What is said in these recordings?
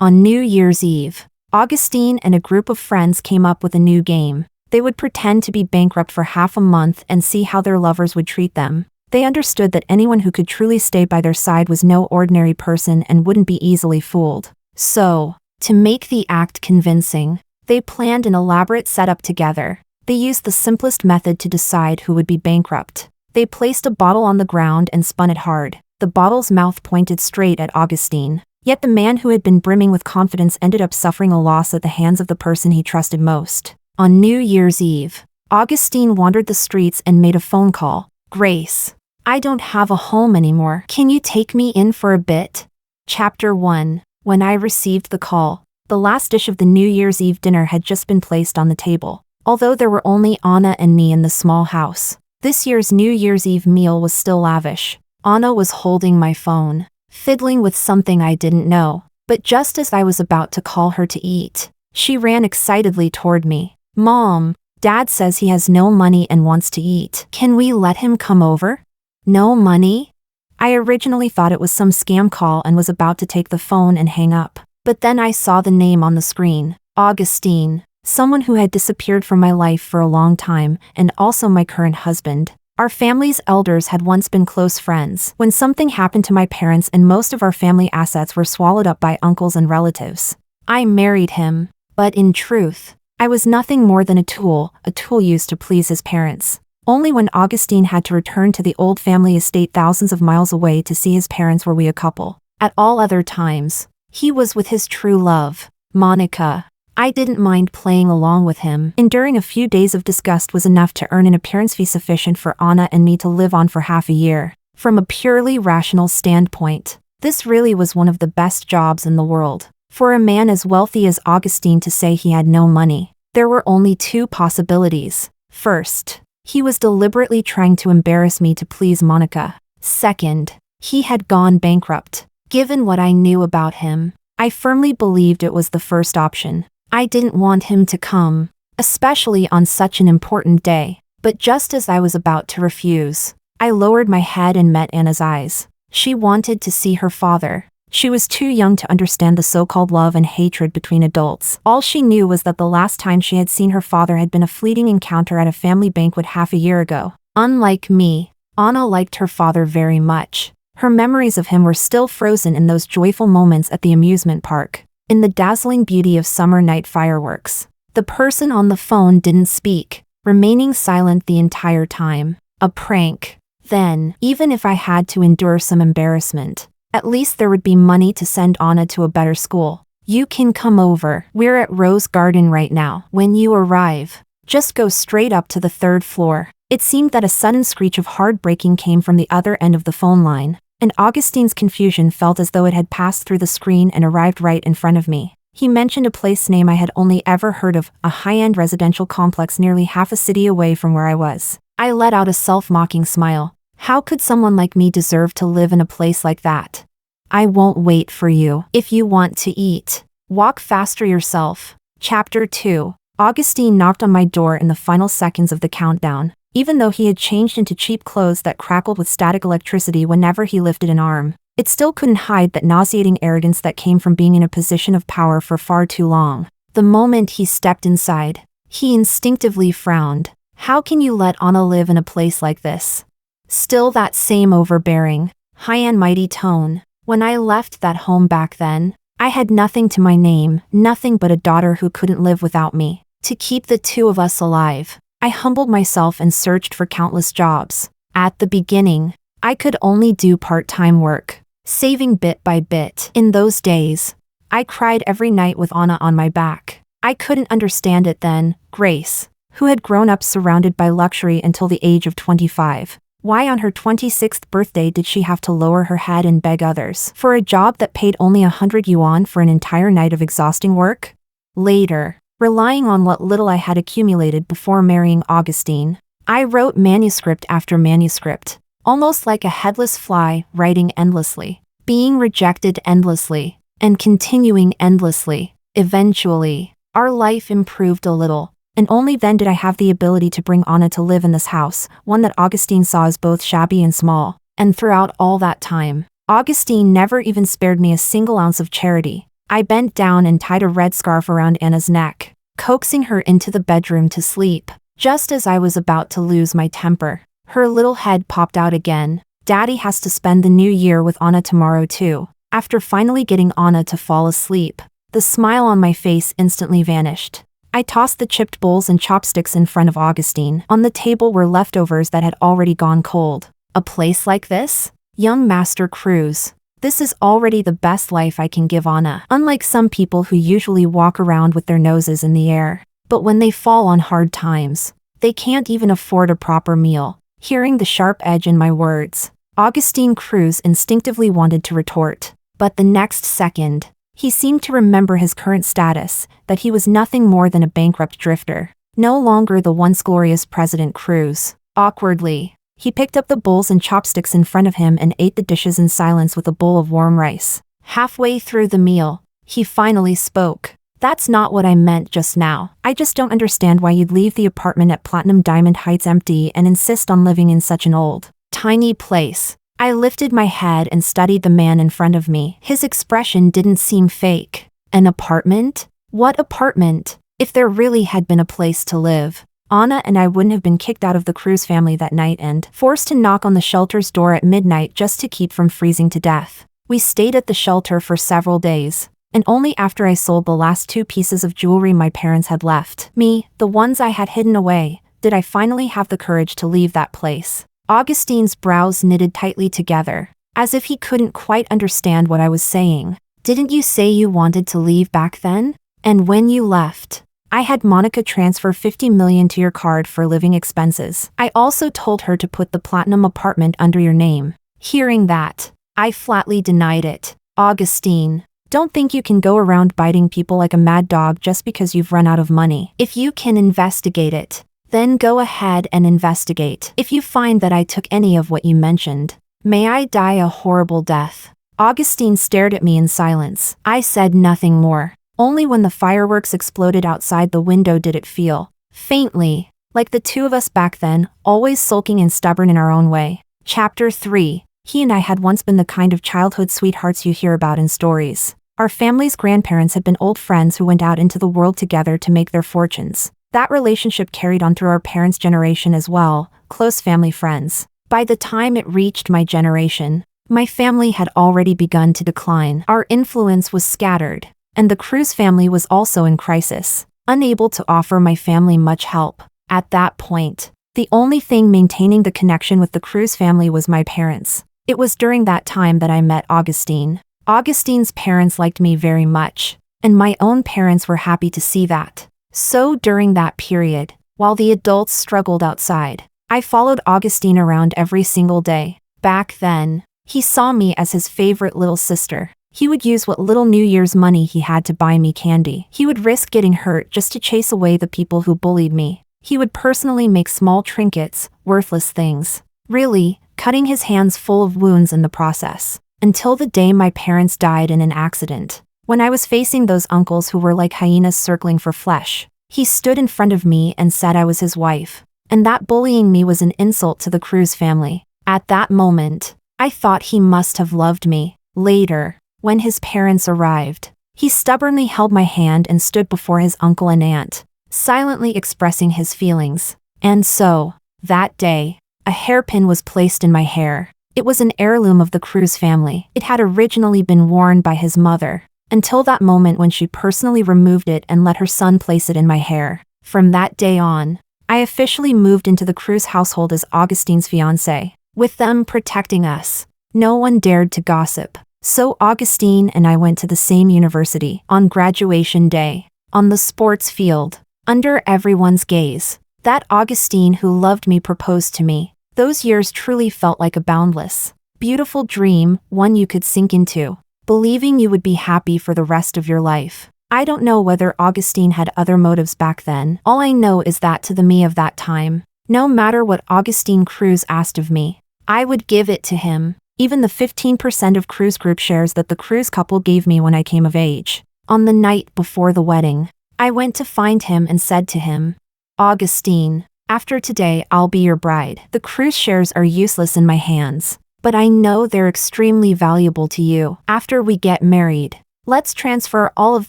On New Year's Eve, Augustine and a group of friends came up with a new game. They would pretend to be bankrupt for half a month and see how their lovers would treat them. They understood that anyone who could truly stay by their side was no ordinary person and wouldn't be easily fooled. So, to make the act convincing, they planned an elaborate setup together. They used the simplest method to decide who would be bankrupt. They placed a bottle on the ground and spun it hard. The bottle's mouth pointed straight at Augustine. Yet the man who had been brimming with confidence ended up suffering a loss at the hands of the person he trusted most. On New Year's Eve, Augustine wandered the streets and made a phone call. "Grace, I don't have a home anymore. Can you take me in for a bit?" Chapter 1. When I received the call, the last dish of the New Year's Eve dinner had just been placed on the table. Although there were only Anna and me in the small house, this year's New Year's Eve meal was still lavish. Anna was holding my phone, fiddling with something I didn't know, but just as I was about to call her to eat, she ran excitedly toward me. "Mom, Dad says he has no money and wants to eat. Can we let him come over?" "No money?" I originally thought it was some scam call and was about to take the phone and hang up. But then I saw the name on the screen. Augustine, someone who had disappeared from my life for a long time, and also my current husband. Our family's elders had once been close friends. When something happened to my parents and most of our family assets were swallowed up by uncles and relatives, I married him. But in truth, I was nothing more than a tool used to please his parents. Only when Augustine had to return to the old family estate thousands of miles away to see his parents were we a couple. At all other times, he was with his true love, Monica. I didn't mind playing along with him. Enduring a few days of disgust was enough to earn an appearance fee sufficient for Anna and me to live on for half a year. From a purely rational standpoint, this really was one of the best jobs in the world. For a man as wealthy as Augustine to say he had no money, there were only two possibilities. First, he was deliberately trying to embarrass me to please Monica. Second, he had gone bankrupt. Given what I knew about him, I firmly believed it was the first option. I didn't want him to come, especially on such an important day. But just as I was about to refuse, I lowered my head and met Anna's eyes. She wanted to see her father. She was too young to understand the so-called love and hatred between adults. All she knew was that the last time she had seen her father had been a fleeting encounter at a family banquet half a year ago. Unlike me, Anna liked her father very much. Her memories of him were still frozen in those joyful moments at the amusement park, in the dazzling beauty of summer night fireworks. The person on the phone didn't speak, remaining silent the entire time. A prank. Then, even if I had to endure some embarrassment, at least there would be money to send Anna to a better school. "You can come over. We're at Rose Garden right now. When you arrive, just go straight up to the 3rd floor." It seemed that a sudden screech of heartbreaking came from the other end of the phone line, and Augustine's confusion felt as though it had passed through the screen and arrived right in front of me. He mentioned a place name I had only ever heard of, a high-end residential complex nearly half a city away from where I was. I let out a self-mocking smile. How could someone like me deserve to live in a place like that? "I won't wait for you. If you want to eat, walk faster yourself." Chapter 2. Augustine knocked on my door in the final seconds of the countdown. Even though he had changed into cheap clothes that crackled with static electricity whenever he lifted an arm, it still couldn't hide that nauseating arrogance that came from being in a position of power for far too long. The moment he stepped inside, he instinctively frowned. "How can you let Anna live in a place like this?" Still that same overbearing, high and mighty tone. When I left that home back then, I had nothing to my name, nothing but a daughter who couldn't live without me. To keep the two of us alive, I humbled myself and searched for countless jobs. At the beginning, I could only do part-time work, saving bit by bit. In those days, I cried every night with Anna on my back. I couldn't understand it then. Grace, who had grown up surrounded by luxury until the age of 25. Why on her 26th birthday did she have to lower her head and beg others for a job that paid only 100 yuan for an entire night of exhausting work? Later, relying on what little I had accumulated before marrying Augustine, I wrote manuscript after manuscript, almost like a headless fly, writing endlessly, being rejected endlessly, and continuing endlessly. Eventually, our life improved a little, and only then did I have the ability to bring Anna to live in this house, one that Augustine saw as both shabby and small. And throughout all that time, Augustine never even spared me a single ounce of charity. I bent down and tied a red scarf around Anna's neck, coaxing her into the bedroom to sleep. Just as I was about to lose my temper, her little head popped out again. Daddy has to spend the new year with Anna tomorrow too. After finally getting Anna to fall asleep, the smile on my face instantly vanished. I tossed the chipped bowls and chopsticks in front of Augustine. On the table were leftovers that had already gone cold. A place like this? Young Master Cruz. This is already the best life I can give Anna. Unlike some people who usually walk around with their noses in the air. But when they fall on hard times, they can't even afford a proper meal. Hearing the sharp edge in my words, Augustine Cruz instinctively wanted to retort. But the next second, he seemed to remember his current status, that he was nothing more than a bankrupt drifter. No longer the once glorious President Cruz. Awkwardly, he picked up the bowls and chopsticks in front of him and ate the dishes in silence with a bowl of warm rice. Halfway through the meal, he finally spoke. That's not what I meant just now. I just don't understand why you'd leave the apartment at Platinum Diamond Heights empty and insist on living in such an old, tiny place. I lifted my head and studied the man in front of me. His expression didn't seem fake. An apartment? What apartment? If there really had been a place to live, Anna and I wouldn't have been kicked out of the Cruz family that night and forced to knock on the shelter's door at midnight just to keep from freezing to death. We stayed at the shelter for several days. And only after I sold the last 2 pieces of jewelry my parents had left me, the ones I had hidden away, did I finally have the courage to leave that place. Augustine's brows knitted tightly together, as if he couldn't quite understand what I was saying. Didn't you say you wanted to leave back then? And when you left, I had Monica transfer $50 million to your card for living expenses. I also told her to put the Platinum apartment under your name. Hearing that, I flatly denied it. Augustine, don't think you can go around biting people like a mad dog just because you've run out of money. If you can investigate it, then go ahead and investigate. If you find that I took any of what you mentioned, may I die a horrible death. Augustine stared at me in silence. I said nothing more. Only when the fireworks exploded outside the window did it feel, faintly, like the two of us back then, always sulking and stubborn in our own way. Chapter 3. He and I had once been the kind of childhood sweethearts you hear about in stories. Our family's grandparents had been old friends who went out into the world together to make their fortunes. That relationship carried on through our parents' generation as well, close family friends. By the time it reached my generation, my family had already begun to decline. Our influence was scattered, and the Cruz family was also in crisis, unable to offer my family much help. At that point, the only thing maintaining the connection with the Cruz family was my parents. It was during that time that I met Augustine. Augustine's parents liked me very much, and my own parents were happy to see that. So during that period, while the adults struggled outside, I followed Augustine around every single day. Back then, he saw me as his favorite little sister. He would use what little New Year's money he had to buy me candy. He would risk getting hurt just to chase away the people who bullied me. He would personally make small trinkets, worthless things, really, cutting his hands full of wounds in the process. Until the day my parents died in an accident. When I was facing those uncles who were like hyenas circling for flesh, he stood in front of me and said I was his wife, and that bullying me was an insult to the Cruz family. At that moment, I thought he must have loved me. Later, when his parents arrived, he stubbornly held my hand and stood before his uncle and aunt, silently expressing his feelings. And so, that day, a hairpin was placed in my hair. It was an heirloom of the Cruz family. It had originally been worn by his mother, until that moment when she personally removed it and let her son place it in my hair. From that day on, I officially moved into the Cruz household as Augustine's fiancé. With them protecting us, no one dared to gossip. So Augustine and I went to the same university. On graduation day, on the sports field, under everyone's gaze, that Augustine who loved me proposed to me. Those years truly felt like a boundless, beautiful dream, one you could sink into, believing you would be happy for the rest of your life. I don't know whether Augustine had other motives back then. All I know is that to the me of that time, no matter what Augustine Cruz asked of me, I would give it to him, even the 15% of Cruz Group shares that the Cruz couple gave me when I came of age. On the night before the wedding, I went to find him and said to him, Augustine, after today I'll be your bride. The Cruz shares are useless in my hands, but I know they're extremely valuable to you. After we get married, Let's transfer all of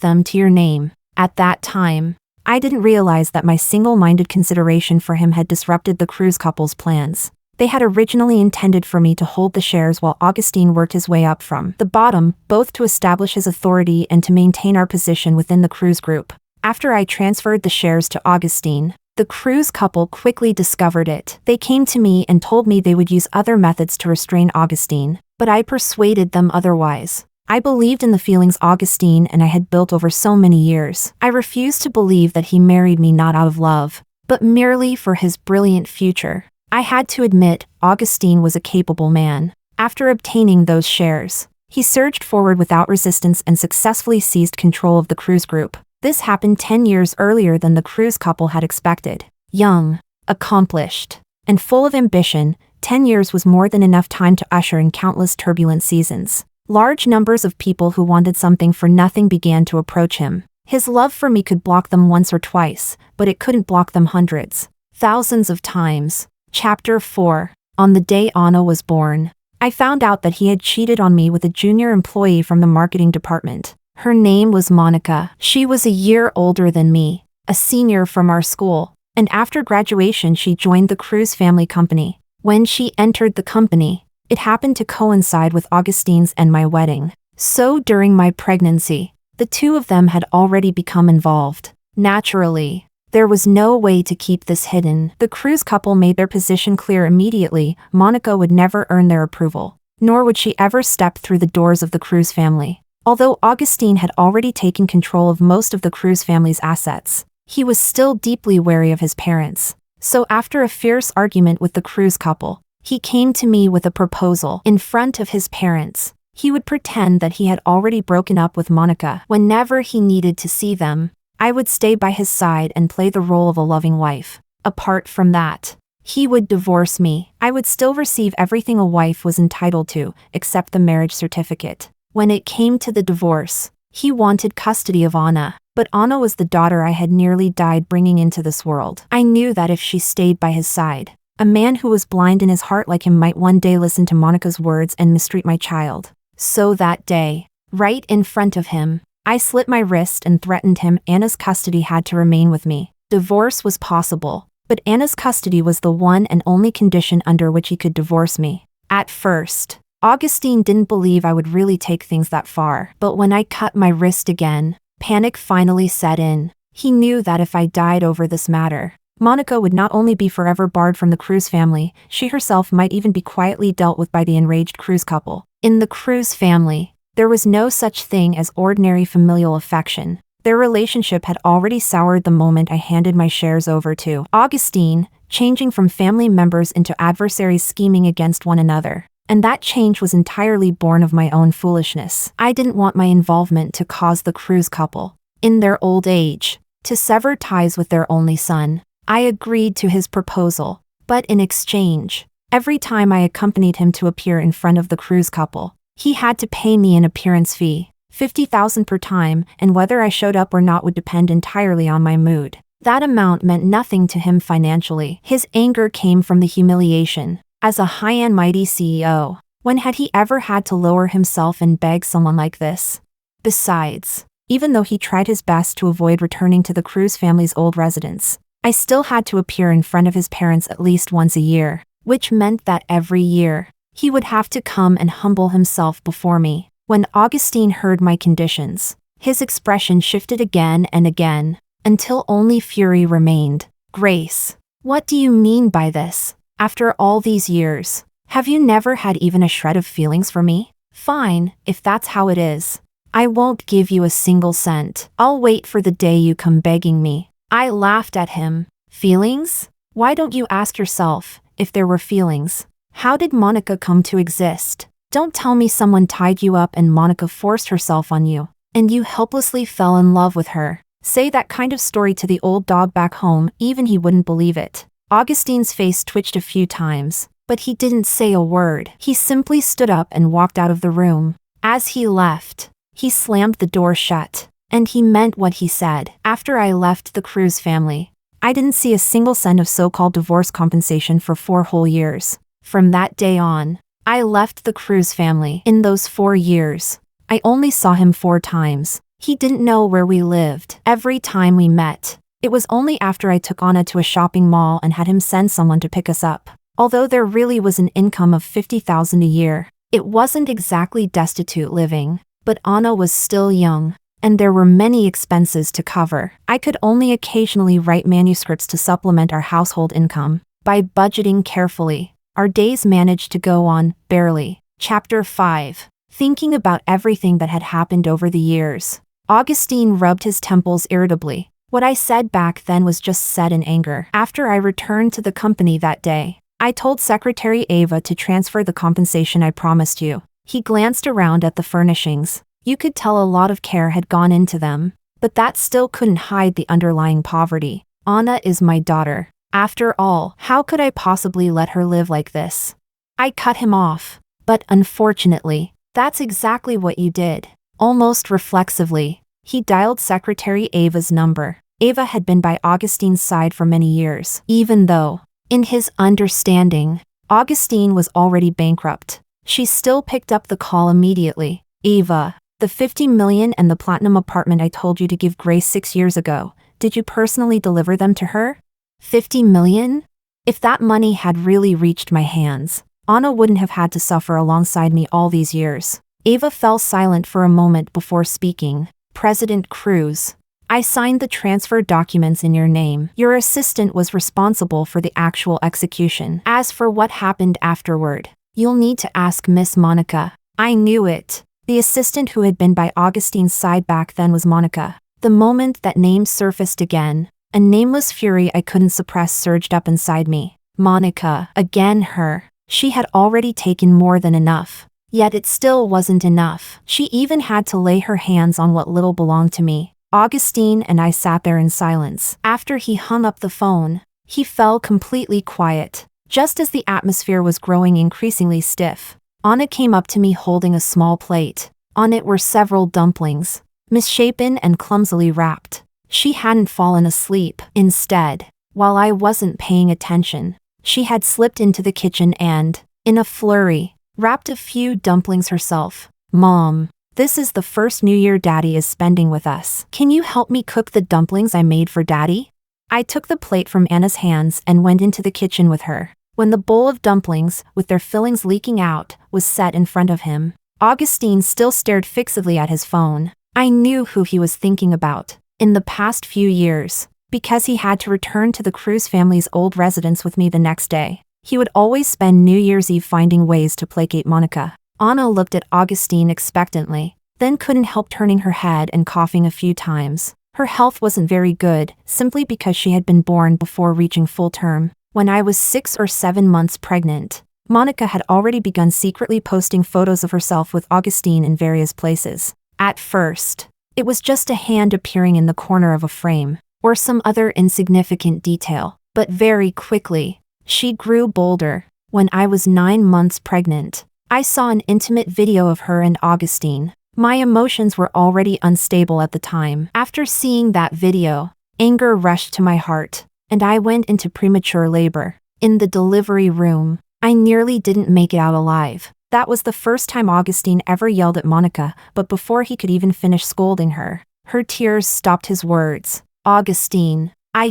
them to your name. At that time, I didn't realize that my single-minded consideration for him had disrupted the cruise couple's plans. They had originally intended for me to hold the shares while Augustine worked his way up from the bottom, both to establish his authority and to maintain our position within the cruise group. After I transferred the shares to Augustine, the cruise couple quickly discovered it. They came to me and told me they would use other methods to restrain Augustine, but I persuaded them otherwise. I believed in the feelings Augustine and I had built over so many years. I refused to believe that he married me not out of love, but merely for his brilliant future. I had to admit, Augustine was a capable man. After obtaining those shares, he surged forward without resistance and successfully seized control of the cruise group. This happened 10 years earlier than the cruise couple had expected. Young, accomplished, and full of ambition, 10 years was more than enough time to usher in countless turbulent seasons. Large numbers of people who wanted something for nothing began to approach him. His love for me could block them once or twice, but it couldn't block them hundreds, thousands of times. Chapter 4. On the day Anna was born, I found out that he had cheated on me with a junior employee from the marketing department. Her name was Monica. She was a year older than me, a senior from our school, and after graduation she joined the cruise family company. When she entered the company, it happened to coincide with Augustine's and my wedding. So during my pregnancy, the two of them had already become involved. Naturally, there was no way to keep this hidden. The cruise couple made their position clear immediately. Monica would never earn their approval, nor would she ever step through the doors of the cruise family. Although Augustine had already taken control of most of the cruise family's assets, he was still deeply wary of his parents. So after a fierce argument with the cruise couple, he came to me with a proposal. In front of his parents, he would pretend that he had already broken up with Monica. Whenever he needed to see them, I would stay by his side and play the role of a loving wife. Apart from that, he would divorce me. I would still receive everything a wife was entitled to, except the marriage certificate. When it came to the divorce, he wanted custody of Anna, but Anna was the daughter I had nearly died bringing into this world. I knew that if she stayed by his side, a man who was blind in his heart like him might one day listen to Monica's words and mistreat my child. So that day, right in front of him, I slit my wrist and threatened him. Anna's custody had to remain with me. Divorce was possible, but Anna's custody was the one and only condition under which he could divorce me. At first, Augustine didn't believe I would really take things that far, but when I cut my wrist again, panic finally set in. He knew that if I died over this matter, Monica would not only be forever barred from the cruise family, she herself might even be quietly dealt with by the enraged cruise couple. In the cruise family, there was no such thing as ordinary familial affection. Their relationship had already soured the moment I handed my shares over to Augustine, changing from family members into adversaries scheming against one another. And that change was entirely born of my own foolishness. I didn't want my involvement to cause the cruise couple, in their old age, to sever ties with their only son. I agreed to his proposal, but in exchange, every time I accompanied him to appear in front of the cruise couple, he had to pay me an appearance fee, $50,000 per time, and whether I showed up or not would depend entirely on my mood. That amount meant nothing to him financially. His anger came from the humiliation. As a high and mighty CEO, when had he ever had to lower himself and beg someone like this? Besides, even though he tried his best to avoid returning to the cruise family's old residence, I still had to appear in front of his parents at least once a year, which meant that every year, he would have to come and humble himself before me. When Augustine heard my conditions, his expression shifted again and again, until only fury remained. Grace, what do you mean by this? After all these years, have you never had even a shred of feelings for me? Fine, if that's how it is. I won't give you a single cent. I'll wait for the day you come begging me. I laughed at him. Feelings? Why don't you ask yourself, if there were feelings, how did Monica come to exist? Don't tell me someone tied you up and Monica forced herself on you, and you helplessly fell in love with her. Say that kind of story to the old dog back home, even he wouldn't believe it. Augustine's face twitched a few times, but he didn't say a word. He simply stood up and walked out of the room. As he left, he slammed the door shut, and he meant what he said. After I left the cruise family, I didn't see a single cent of so-called divorce compensation for 4 whole years. From that day on, I left the cruise family. In those 4 years, I only saw him 4 times. He didn't know where we lived. Every time we met, it was only after I took Anna to a shopping mall and had him send someone to pick us up. Although there really was an income of $50,000 a year, it wasn't exactly destitute living. But Anna was still young, and there were many expenses to cover. I could only occasionally write manuscripts to supplement our household income. By budgeting carefully, our days managed to go on, barely. Chapter 5. Thinking about everything that had happened over the years, Augustine rubbed his temples irritably. What I said back then was just said in anger. After I returned to the company that day, I told Secretary Ava to transfer the compensation I promised you. He glanced around at the furnishings. You could tell a lot of care had gone into them, but that still couldn't hide the underlying poverty. Anna is my daughter. After all, how could I possibly let her live like this? I cut him off. But unfortunately, that's exactly what you did. Almost reflexively, he dialed Secretary Ava's number. Ava had been by Augustine's side for many years, even though, in his understanding, Augustine was already bankrupt. She still picked up the call immediately. Ava, the $50 million and the platinum apartment I told you to give Grace 6 years ago, did you personally deliver them to her? $50 million? If that money had really reached my hands, Anna wouldn't have had to suffer alongside me all these years. Ava fell silent for a moment before speaking. President Cruz, I signed the transfer documents in your name. Your assistant was responsible for the actual execution. As for what happened afterward, you'll need to ask Miss Monica. I knew it. The assistant who had been by Augustine's side back then was Monica. The moment that name surfaced again, a nameless fury I couldn't suppress surged up inside me. Monica, again her. She had already taken more than enough. Yet it still wasn't enough. She even had to lay her hands on what little belonged to me. Augustine and I sat there in silence. After he hung up the phone, he fell completely quiet. Just as the atmosphere was growing increasingly stiff, Anna came up to me holding a small plate. On it were several dumplings, misshapen and clumsily wrapped. She hadn't fallen asleep. Instead, while I wasn't paying attention, she had slipped into the kitchen and, in a flurry, wrapped a few dumplings herself. Mom, this is the first New Year Daddy is spending with us. Can you help me cook the dumplings I made for Daddy? I took the plate from Anna's hands and went into the kitchen with her. When the bowl of dumplings, with their fillings leaking out, was set in front of him, Augustine still stared fixedly at his phone. I knew who he was thinking about. In the past few years, because he had to return to the Cruz family's old residence with me the next day, he would always spend New Year's Eve finding ways to placate Monica. Anna looked at Augustine expectantly, then couldn't help turning her head and coughing a few times. Her health wasn't very good, simply because she had been born before reaching full term. When I was 6 or 7 months pregnant, Monica had already begun secretly posting photos of herself with Augustine in various places. At first, it was just a hand appearing in the corner of a frame, or some other insignificant detail. But very quickly, she grew bolder. When I was 9 months pregnant, I saw an intimate video of her and Augustine. My emotions were already unstable at the time. After seeing that video, anger rushed to my heart, and I went into premature labor. In the delivery room, I nearly didn't make it out alive. That was the first time Augustine ever yelled at Monica, but before he could even finish scolding her, her tears stopped his words. Augustine, I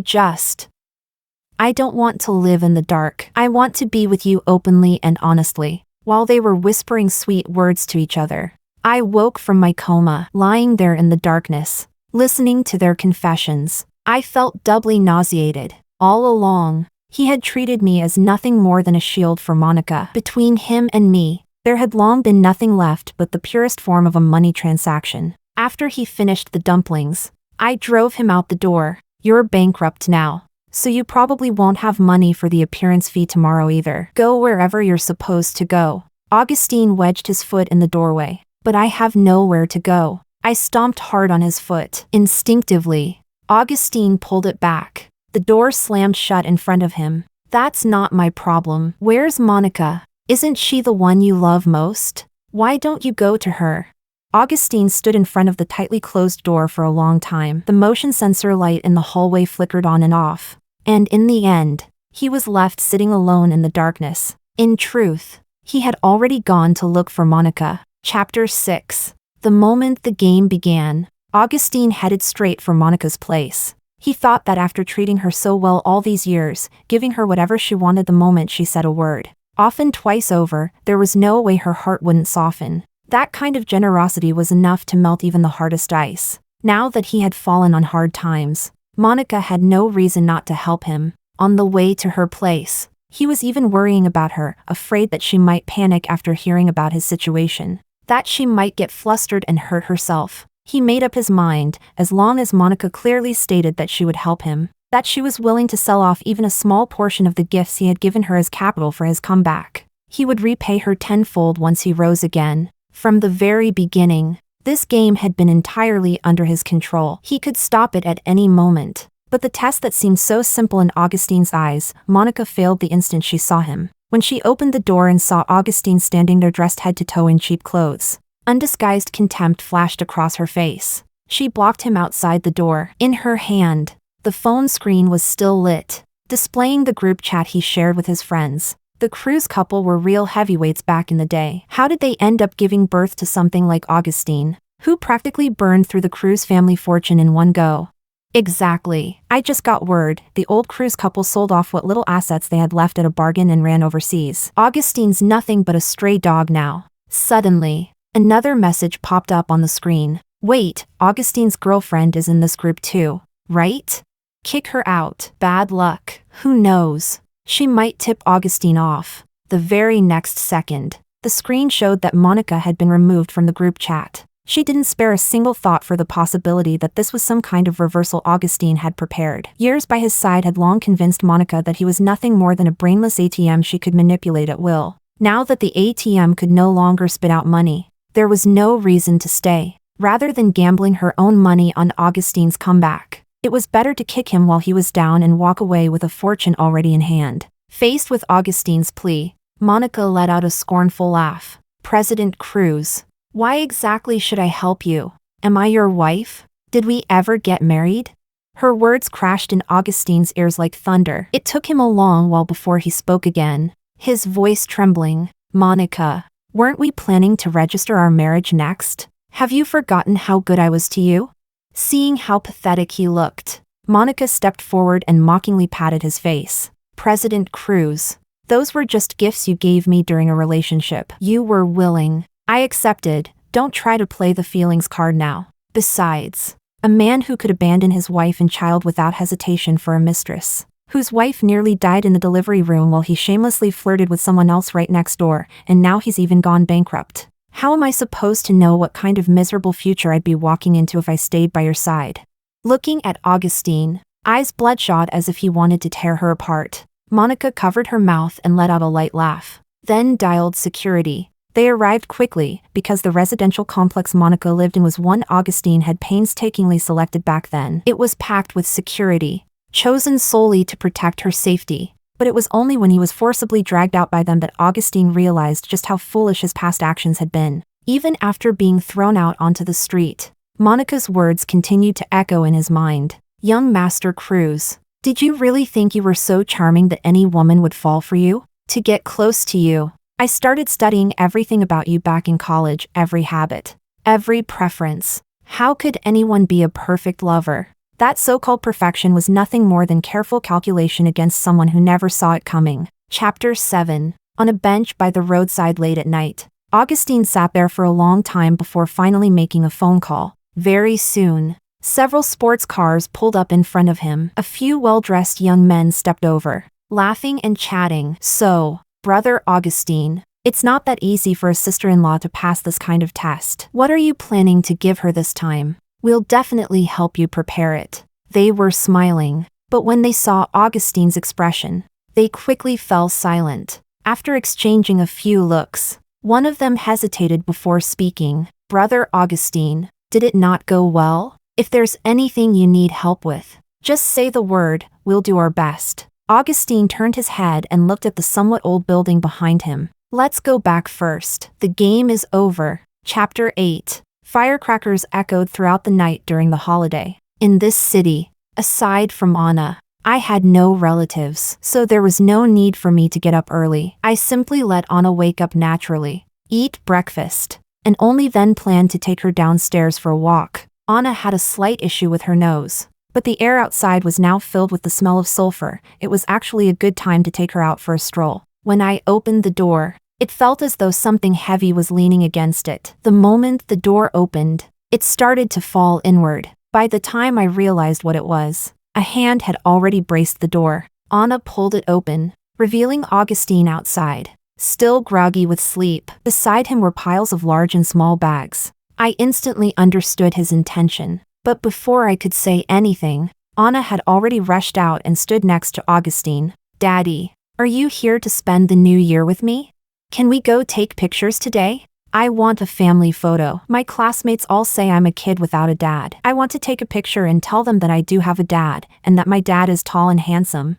don't want to live in the dark. I want to be with you openly and honestly. While they were whispering sweet words to each other, I woke from my coma, lying there in the darkness, listening to their confessions. I felt doubly nauseated. All along, he had treated me as nothing more than a shield for Monica. Between him and me, there had long been nothing left but the purest form of a money transaction. After he finished the dumplings, I drove him out the door. You're bankrupt now, so you probably won't have money for the appearance fee tomorrow either. Go wherever you're supposed to go. Augustine wedged his foot in the doorway. But I have nowhere to go. I stomped hard on his foot. Instinctively, Augustine pulled it back. The door slammed shut in front of him. That's not my problem. Where's Monica? Isn't she the one you love most? Why don't you go to her? Augustine stood in front of the tightly closed door for a long time. The motion sensor light in the hallway flickered on and off. And in the end, he was left sitting alone in the darkness. In truth, he had already gone to look for Monica. Chapter 6. The moment the game began, Augustine headed straight for Monica's place. He thought that after treating her so well all these years, giving her whatever she wanted the moment she said a word, often twice over, there was no way her heart wouldn't soften. That kind of generosity was enough to melt even the hardest ice. Now that he had fallen on hard times, Monica had no reason not to help him. On the way to her place, he was even worrying about her, afraid that she might panic after hearing about his situation, that she might get flustered and hurt herself. He made up his mind, as long as Monica clearly stated that she would help him, that she was willing to sell off even a small portion of the gifts he had given her as capital for his comeback. He would repay her tenfold once he rose again. From the very beginning, this game had been entirely under his control. He could stop it at any moment. But the test that seemed so simple in Augustine's eyes, Monica failed the instant she saw him. When she opened the door and saw Augustine standing there dressed head to toe in cheap clothes, undisguised contempt flashed across her face. She blocked him outside the door. In her hand, the phone screen was still lit, displaying the group chat he shared with his friends. The Cruz couple were real heavyweights back in the day. How did they end up giving birth to something like Augustine, who practically burned through the Cruz family fortune in one go? Exactly. I just got word. The old Cruz couple sold off what little assets they had left at a bargain and ran overseas. Augustine's nothing but a stray dog now. Suddenly, another message popped up on the screen. Wait, Augustine's girlfriend is in this group too, right? Kick her out. Bad luck. Who knows? She might tip Augustine off. The very next second, the screen showed that Monica had been removed from the group chat. She didn't spare a single thought for the possibility that this was some kind of reversal Augustine had prepared. Years by his side had long convinced Monica that he was nothing more than a brainless ATM she could manipulate at will. Now that the ATM could no longer spit out money, there was no reason to stay. Rather than gambling her own money on Augustine's comeback, it was better to kick him while he was down and walk away with a fortune already in hand. Faced with Augustine's plea, Monica let out a scornful laugh. President Cruz, why exactly should I help you? Am I your wife? Did we ever get married? Her words crashed in Augustine's ears like thunder. It took him a long while before he spoke again, his voice trembling. Monica, weren't we planning to register our marriage next? Have you forgotten how good I was to you? Seeing how pathetic he looked, Monica stepped forward and mockingly patted his face. President Cruz, those were just gifts you gave me during a relationship. You were willing. I accepted. Don't try to play the feelings card now. Besides, a man who could abandon his wife and child without hesitation for a mistress, whose wife nearly died in the delivery room while he shamelessly flirted with someone else right next door, and now he's even gone bankrupt. How am I supposed to know what kind of miserable future I'd be walking into if I stayed by your side? Looking at Augustine, eyes bloodshot as if he wanted to tear her apart, Monica covered her mouth and let out a light laugh, then dialed security. They arrived quickly, because the residential complex Monica lived in was one Augustine had painstakingly selected back then. It was packed with security, chosen solely to protect her safety. But it was only when he was forcibly dragged out by them that Augustine realized just how foolish his past actions had been. Even after being thrown out onto the street, Monica's words continued to echo in his mind. Young Master Cruz, did you really think you were so charming that any woman would fall for you? To get close to you, I started studying everything about you back in college, every habit, every preference. How could anyone be a perfect lover? That so-called perfection was nothing more than careful calculation against someone who never saw it coming. Chapter 7. On a bench by the roadside late at night, Augustine sat there for a long time before finally making a phone call. Very soon, several sports cars pulled up in front of him. A few well-dressed young men stepped over, laughing and chatting. So, Brother Augustine, it's not that easy for a sister-in-law to pass this kind of test. What are you planning to give her this time? We'll definitely help you prepare it. They were smiling, but when they saw Augustine's expression, they quickly fell silent. After exchanging a few looks, one of them hesitated before speaking. Brother Augustine, did it not go well? If there's anything you need help with, just say the word, we'll do our best. Augustine turned his head and looked at the somewhat old building behind him. Let's go back first. The game is over. Chapter 8. Firecrackers echoed throughout the night during the holiday. In this city, aside from Anna, I had no relatives, so there was no need for me to get up early. I simply let Anna wake up naturally, eat breakfast, and only then planned to take her downstairs for a walk. Anna had a slight issue with her nose, but the air outside was now filled with the smell of sulfur. It was actually a good time to take her out for a stroll. When I opened the door, it felt as though something heavy was leaning against it. The moment the door opened, it started to fall inward. By the time I realized what it was, a hand had already braced the door. Anna pulled it open, revealing Augustine outside, still groggy with sleep. Beside him were piles of large and small bags. I instantly understood his intention, but before I could say anything, Anna had already rushed out and stood next to Augustine. "Daddy, are you here to spend the new year with me? Can we go take pictures today? I want a family photo. My classmates all say I'm a kid without a dad. I want to take a picture and tell them that I do have a dad, and that my dad is tall and handsome."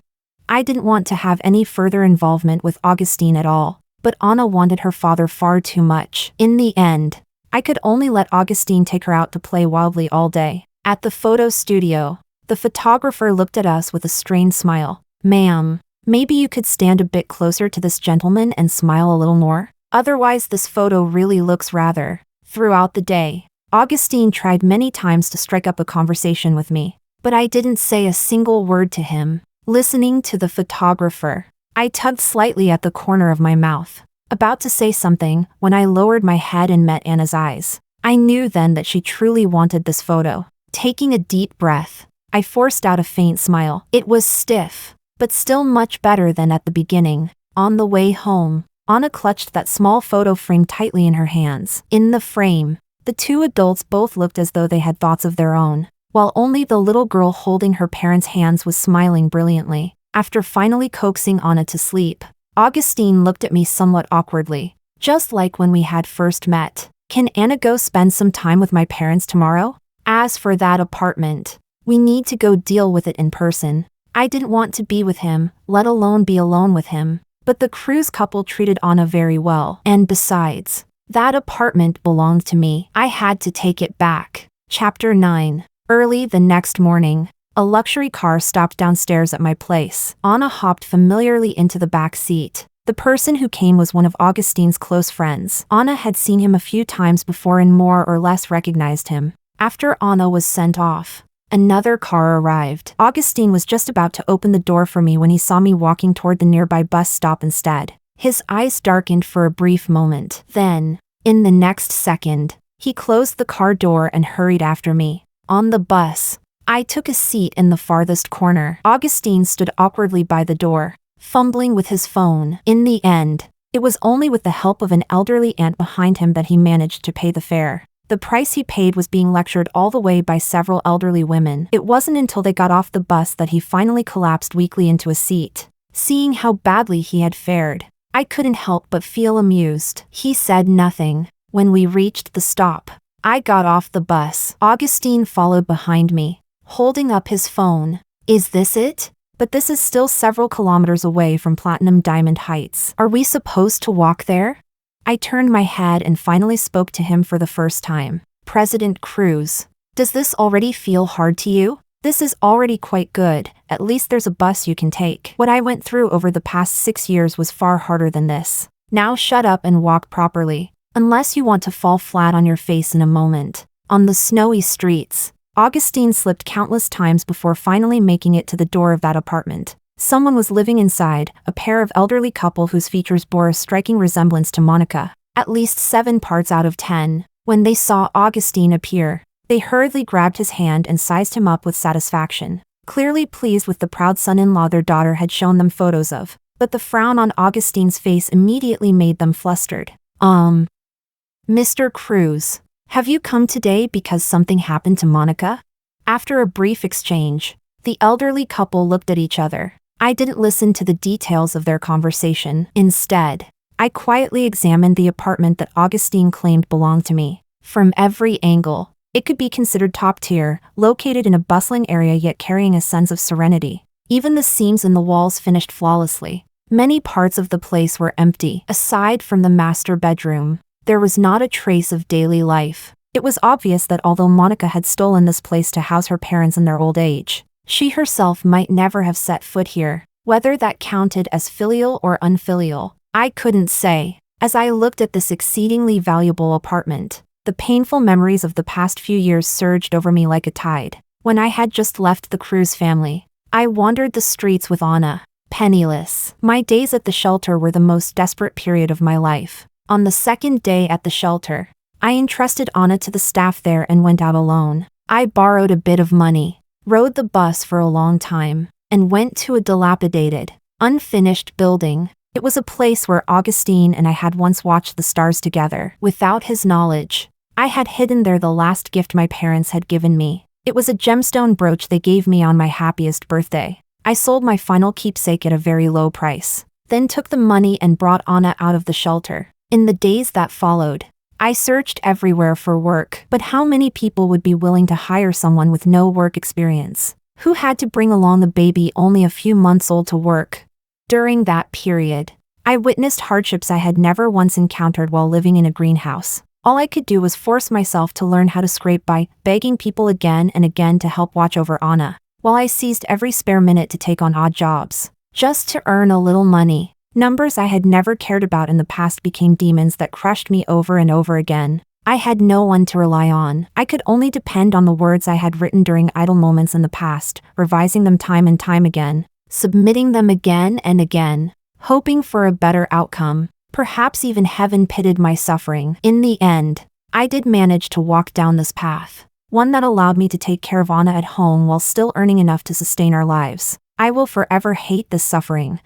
I didn't want to have any further involvement with Augustine at all, but Anna wanted her father far too much. In the end, I could only let Augustine take her out to play wildly all day. At the photo studio, the photographer looked at us with a strained smile. "Ma'am, maybe you could stand a bit closer to this gentleman and smile a little more? Otherwise this photo really looks rather." Throughout the day, Augustine tried many times to strike up a conversation with me, but I didn't say a single word to him. Listening to the photographer, I tugged slightly at the corner of my mouth, about to say something, when I lowered my head and met Anna's eyes. I knew then that she truly wanted this photo. Taking a deep breath, I forced out a faint smile. It was stiff, but still much better than at the beginning. On the way home, Anna clutched that small photo frame tightly in her hands. In the frame, the two adults both looked as though they had thoughts of their own, while only the little girl holding her parents' hands was smiling brilliantly. After finally coaxing Anna to sleep, Augustine looked at me somewhat awkwardly, just like when we had first met. "Can Anna go spend some time with my parents tomorrow? As for that apartment, we need to go deal with it in person." I didn't want to be with him, let alone be alone with him, but the Cruz couple treated Anna very well. And besides, that apartment belonged to me. I had to take it back. Chapter 9. Early the next morning, a luxury car stopped downstairs at my place. Anna hopped familiarly into the back seat. The person who came was one of Augustine's close friends. Anna had seen him a few times before and more or less recognized him. After Anna was sent off, another car arrived. Augustine was just about to open the door for me when he saw me walking toward the nearby bus stop instead. His eyes darkened for a brief moment. Then, in the next second, he closed the car door and hurried after me. On the bus, I took a seat in the farthest corner. Augustine stood awkwardly by the door, fumbling with his phone. In the end, it was only with the help of an elderly aunt behind him that he managed to pay the fare. The price he paid was being lectured all the way by several elderly women. It wasn't until they got off the bus that he finally collapsed weakly into a seat. Seeing how badly he had fared, I couldn't help but feel amused. He said nothing. When we reached the stop, I got off the bus. Augustine followed behind me, holding up his phone. "Is this it? But this is still several kilometers away from Platinum Diamond Heights. Are we supposed to walk there?" I turned my head and finally spoke to him for the first time. "President Cruz, does this already feel hard to you? This is already quite good. At least there's a bus you can take. What I went through over the past 6 years was far harder than this. Now shut up and walk properly, unless you want to fall flat on your face in a moment." On the snowy streets, Augustine slipped countless times before finally making it to the door of that apartment. Someone was living inside, a pair of elderly couple whose features bore a striking resemblance to Monica. At least 7 parts out of 10. When they saw Augustine appear, they hurriedly grabbed his hand and sized him up with satisfaction, clearly pleased with the proud son-in-law their daughter had shown them photos of. But the frown on Augustine's face immediately made them flustered. Mr. Cruz, have you come today because something happened to Monica?" After a brief exchange, the elderly couple looked at each other. I didn't listen to the details of their conversation. Instead, I quietly examined the apartment that Augustine claimed belonged to me. From every angle, it could be considered top tier, located in a bustling area yet carrying a sense of serenity. Even the seams in the walls finished flawlessly. Many parts of the place were empty. Aside from the master bedroom, there was not a trace of daily life. It was obvious that although Monica had stolen this place to house her parents in their old age, she herself might never have set foot here. Whether that counted as filial or unfilial, I couldn't say. As I looked at this exceedingly valuable apartment, the painful memories of the past few years surged over me like a tide. When I had just left the Cruz family, I wandered the streets with Anna, penniless. My days at the shelter were the most desperate period of my life. On the second day at the shelter, I entrusted Anna to the staff there and went out alone. I borrowed a bit of money, rode the bus for a long time, and went to a dilapidated, unfinished building. It was a place where Augustine and I had once watched the stars together. Without his knowledge, I had hidden there the last gift my parents had given me. It was a gemstone brooch they gave me on my happiest birthday. I sold my final keepsake at a very low price, then took the money and brought Anna out of the shelter. In the days that followed, I searched everywhere for work, but how many people would be willing to hire someone with no work experience, who had to bring along the baby only a few months old to work? During that period, I witnessed hardships I had never once encountered while living in a greenhouse. All I could do was force myself to learn how to scrape by, begging people again and again to help watch over Anna, while I seized every spare minute to take on odd jobs, just to earn a little money. Numbers I had never cared about in the past became demons that crushed me over and over again. I had no one to rely on. I could only depend on the words I had written during idle moments in the past, revising them time and time again, submitting them again and again, hoping for a better outcome. Perhaps even heaven pitied my suffering. In the end, I did manage to walk down this path, one that allowed me to take care of Anna at home while still earning enough to sustain our lives. I will forever hate this suffering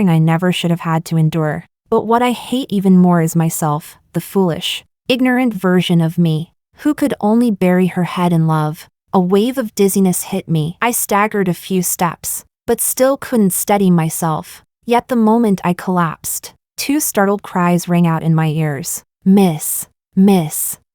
I never should have had to endure. But what I hate even more is myself, the foolish, ignorant version of me, who could only bury her head in love. A wave of dizziness hit me. I staggered a few steps, but still couldn't steady myself. Yet the moment I collapsed, two startled cries rang out in my ears. Miss,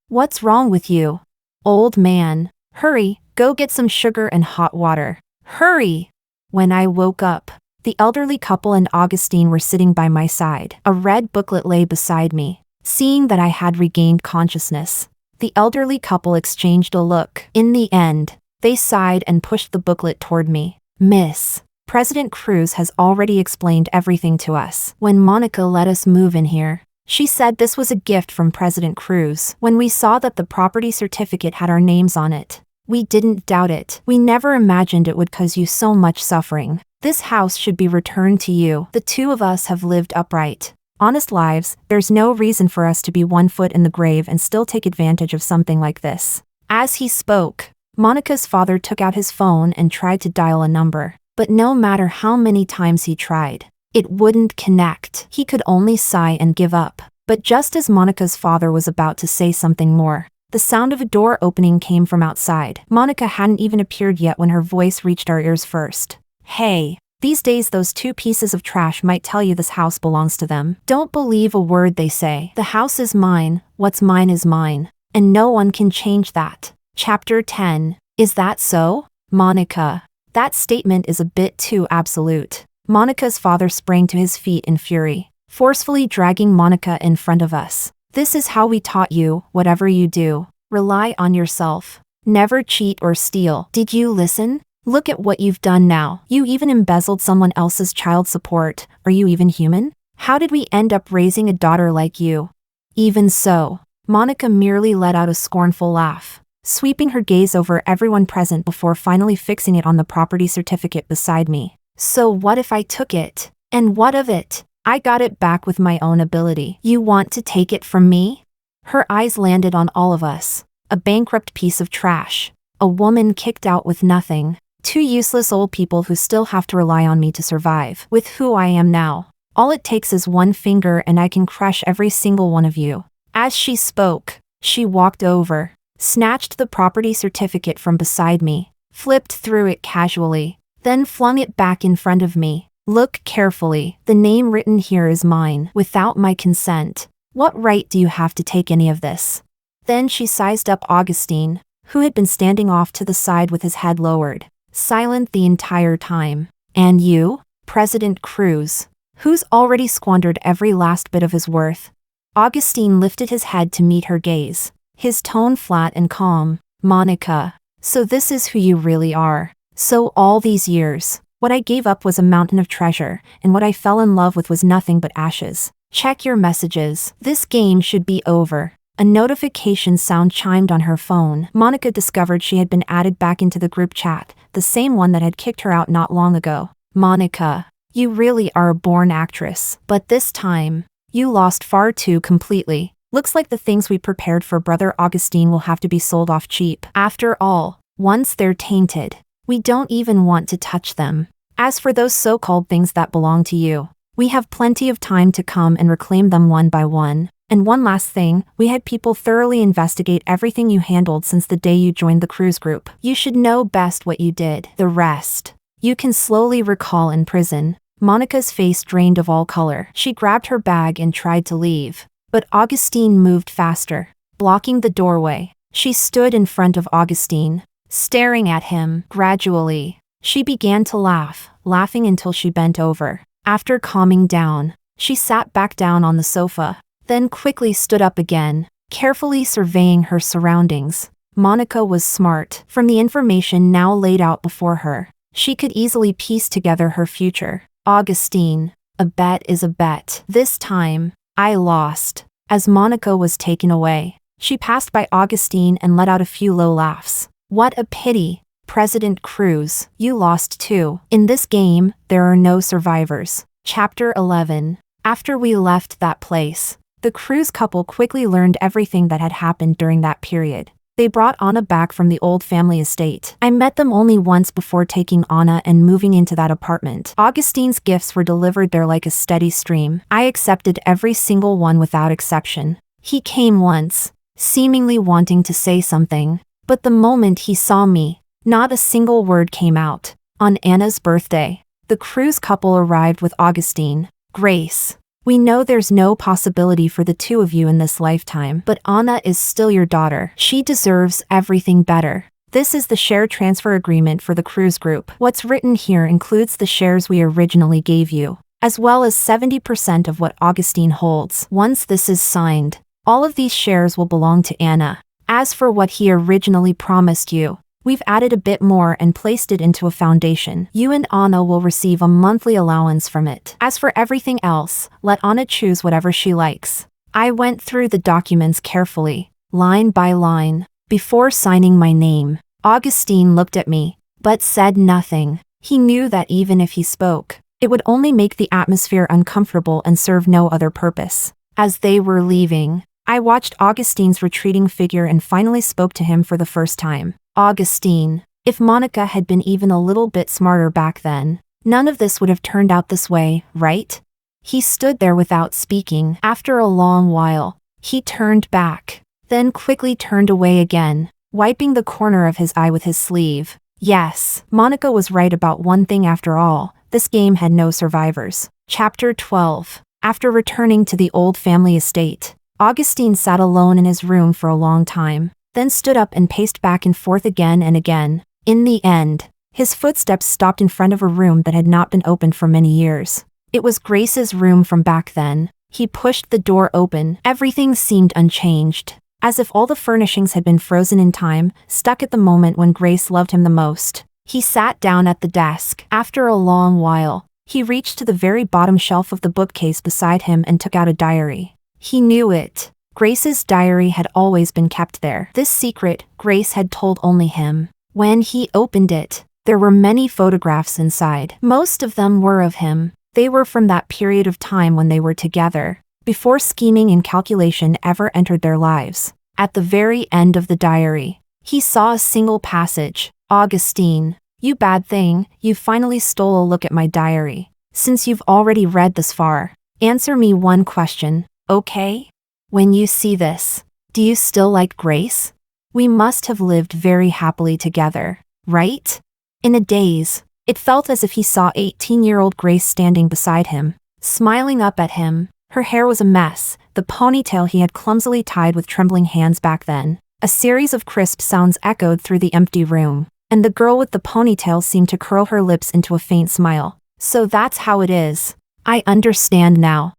what's wrong with you? Old man, hurry, go get some sugar and hot water. Hurry! When I woke up, the elderly couple and Augustine were sitting by my side. A red booklet lay beside me. Seeing that I had regained consciousness, the elderly couple exchanged a look. In the end, they sighed and pushed the booklet toward me. Miss, President Cruz has already explained everything to us. When Monica let us move in here, she said this was a gift from President Cruz. When we saw that the property certificate had our names on it, we didn't doubt it. We never imagined it would cause you so much suffering. This house should be returned to you. The two of us have lived upright, honest lives. There's no reason for us to be 1 foot in the grave and still take advantage of something like this. As he spoke, Monica's father took out his phone and tried to dial a number. But no matter how many times he tried, it wouldn't connect. He could only sigh and give up. But just as Monica's father was about to say something more, the sound of a door opening came from outside. Monica hadn't even appeared yet when her voice reached our ears first. Hey, these days those two pieces of trash might tell you this house belongs to them. Don't believe a word they say. The house is mine, what's mine is mine, and no one can change that. Chapter 10. Is that so? Monica. That statement is a bit too absolute. Monica's father sprang to his feet in fury, forcefully dragging Monica in front of us. This is how we taught you, whatever you do, rely on yourself. Never cheat or steal. Did you listen? Look at what you've done now. You even embezzled someone else's child support. Are you even human? How did we end up raising a daughter like you? Even so, Monica merely let out a scornful laugh, sweeping her gaze over everyone present before finally fixing it on the property certificate beside me. So what if I took it? And what of it? I got it back with my own ability. You want to take it from me? Her eyes landed on all of us. A bankrupt piece of trash. A woman kicked out with nothing. Two useless old people who still have to rely on me to survive. With who I am now, all it takes is one finger and I can crush every single one of you. As she spoke, she walked over, snatched the property certificate from beside me, flipped through it casually, then flung it back in front of me. Look carefully. The name written here is mine, without my consent. What right do you have to take any of this? Then she sized up Augustine, who had been standing off to the side with his head lowered, silent the entire time. And you, President Cruz, who's already squandered every last bit of his worth? Augustine lifted his head to meet her gaze, his tone flat and calm. Monica, so this is who you really are. So all these years, what I gave up was a mountain of treasure, and what I fell in love with was nothing but ashes. Check your messages. This game should be over. A notification sound chimed on her phone. Monica discovered she had been added back into the group chat, the same one that had kicked her out not long ago. Monica, you really are a born actress. But this time, you lost far too completely. Looks like the things we prepared for Brother Augustine will have to be sold off cheap. After all, once they're tainted, we don't even want to touch them. As for those so-called things that belong to you, we have plenty of time to come and reclaim them one by one. And one last thing, we had people thoroughly investigate everything you handled since the day you joined the cruise group. You should know best what you did. The rest, you can slowly recall in prison. Monica's face drained of all color. She grabbed her bag and tried to leave. But Augustine moved faster, blocking the doorway. She stood in front of Augustine, staring at him. Gradually, she began to laugh, laughing until she bent over. After calming down, she sat back down on the sofa, then quickly stood up again, carefully surveying her surroundings. Monica was smart. From the information now laid out before her, she could easily piece together her future. Augustine, a bet is a bet. This time, I lost. As Monica was taken away, she passed by Augustine and let out a few low laughs. What a pity, President Cruz. You lost too. In this game, there are no survivors. Chapter 11. After we left that place, the Cruz couple quickly learned everything that had happened during that period. They brought Anna back from the old family estate. I met them only once before taking Anna and moving into that apartment. Augustine's gifts were delivered there like a steady stream. I accepted every single one without exception. He came once, seemingly wanting to say something, but the moment he saw me, not a single word came out. On Anna's birthday, the Cruz couple arrived with Augustine. Grace, we know there's no possibility for the two of you in this lifetime, but Anna is still your daughter. She deserves everything better. This is the share transfer agreement for the cruise group. What's written here includes the shares we originally gave you, as well as 70% of what Augustine holds. Once this is signed, all of these shares will belong to Anna. As for what he originally promised you, we've added a bit more and placed it into a foundation. You and Anna will receive a monthly allowance from it. As for everything else, let Anna choose whatever she likes. I went through the documents carefully, line by line, before signing my name. Augustine looked at me, but said nothing. He knew that even if he spoke, it would only make the atmosphere uncomfortable and serve no other purpose. As they were leaving, I watched Augustine's retreating figure and finally spoke to him for the first time. Augustine, if Monica had been even a little bit smarter back then, none of this would have turned out this way, right? He stood there without speaking. After a long while, he turned back, then quickly turned away again, wiping the corner of his eye with his sleeve. Yes, Monica was right about one thing after all. This game had no survivors. Chapter 12. After returning to the old family estate, Augustine sat alone in his room for a long time, then stood up and paced back and forth again and again. In the end, his footsteps stopped in front of a room that had not been opened for many years. It was Grace's room from back then. He pushed the door open. Everything seemed unchanged, as if all the furnishings had been frozen in time, stuck at the moment when Grace loved him the most. He sat down at the desk. After a long while, he reached to the very bottom shelf of the bookcase beside him and took out a diary. He knew it. Grace's diary had always been kept there. This secret, Grace had told only him. When he opened it, there were many photographs inside. Most of them were of him. They were from that period of time when they were together, before scheming and calculation ever entered their lives. At the very end of the diary, he saw a single passage. Augustine, you bad thing, you finally stole a look at my diary. Since you've already read this far, answer me one question, okay? When you see this, do you still like Grace? We must have lived very happily together, right? In a daze, it felt as if he saw 18-year-old Grace standing beside him, smiling up at him. Her hair was a mess, the ponytail he had clumsily tied with trembling hands back then. A series of crisp sounds echoed through the empty room, and the girl with the ponytail seemed to curl her lips into a faint smile. So that's how it is. I understand now.